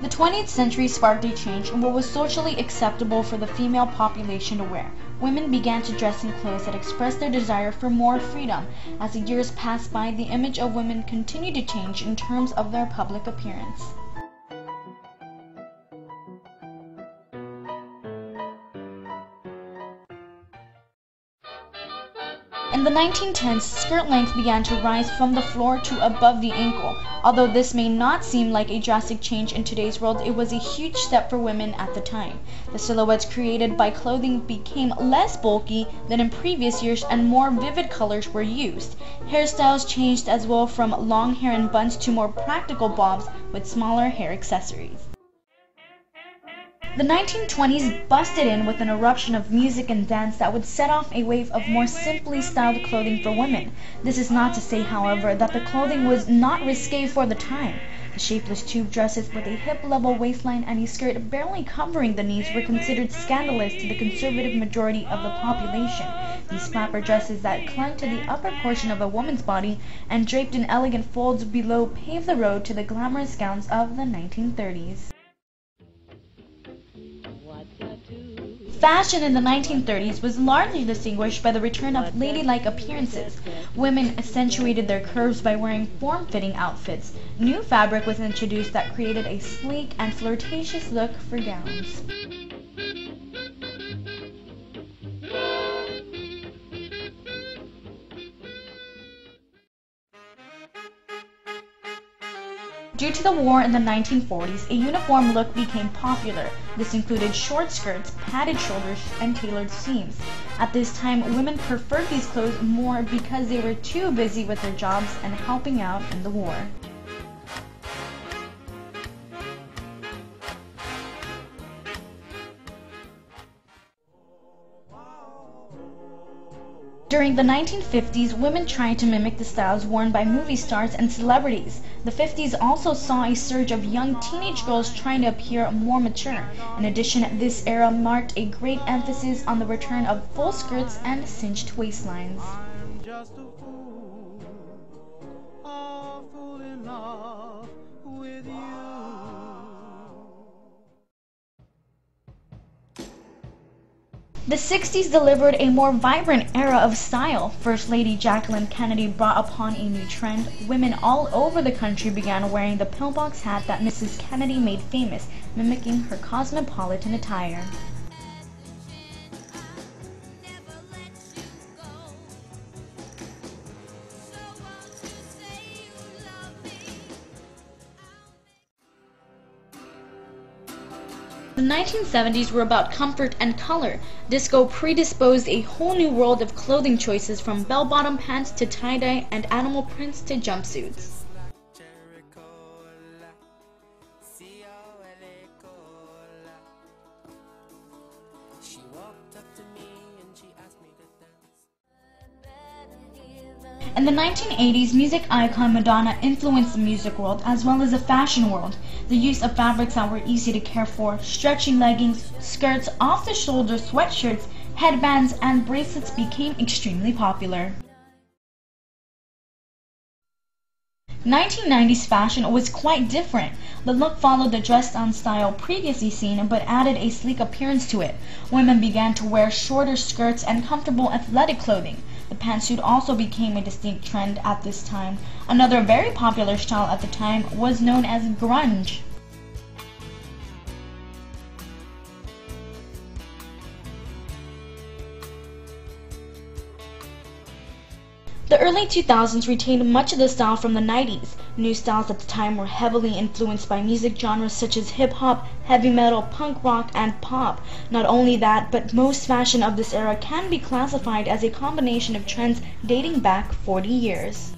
The 20th century sparked a change in what was socially acceptable for the female population to wear. Women began to dress in clothes that expressed their desire for more freedom. As the years passed by, the image of women continued to change in terms of their public appearance. In the 1910s, skirt length began to rise from the floor to above the ankle. Although this may not seem like a drastic change in today's world, it was a huge step for women at the time. The silhouettes created by clothing became less bulky than in previous years and more vivid colors were used. Hairstyles changed as well, from long hair and buns to more practical bobs with smaller hair accessories. The 1920s busted in with an eruption of music and dance that would set off a wave of more simply styled clothing for women. This is not to say, however, that the clothing was not risque for the time. The shapeless tube dresses with a hip-level waistline and a skirt barely covering the knees were considered scandalous to the conservative majority of the population. These flapper dresses that clung to the upper portion of a woman's body and draped in elegant folds below paved the road to the glamorous gowns of the 1930s. Fashion in the 1930s was largely distinguished by the return of ladylike appearances. Women accentuated their curves by wearing form-fitting outfits. New fabric was introduced that created a sleek and flirtatious look for gowns. Due to the war in the 1940s, a uniform look became popular. This included short skirts, padded shoulders, and tailored seams. At this time, women preferred these clothes more because they were too busy with their jobs and helping out in the war. During the 1950s, women tried to mimic the styles worn by movie stars and celebrities. The 50s also saw a surge of young teenage girls trying to appear more mature. In addition, this era marked a great emphasis on the return of full skirts and cinched waistlines. Just a fool in love with you. The 60s delivered a more vibrant era of style. First Lady Jacqueline Kennedy brought upon a new trend. Women all over the country began wearing the pillbox hat that Mrs. Kennedy made famous, mimicking her cosmopolitan attire. The 1970s were about comfort and color. Disco predisposed a whole new world of clothing choices, from bell-bottom pants to tie-dye and animal prints to jumpsuits. In the 1980s, music icon Madonna influenced the music world as well as the fashion world. The use of fabrics that were easy to care for, stretchy leggings, skirts, off-the-shoulder sweatshirts, headbands, and bracelets became extremely popular. 1990s fashion was quite different. The look followed the dress-down style previously seen, but added a sleek appearance to it. Women began to wear shorter skirts and comfortable athletic clothing. The pantsuit also became a distinct trend at this time. Another very popular style at the time was known as grunge. The early 2000s retained much of the style from the 90s. New styles at the time were heavily influenced by music genres such as hip-hop, heavy metal, punk rock, and pop. Not only that, but most fashion of this era can be classified as a combination of trends dating back 40 years.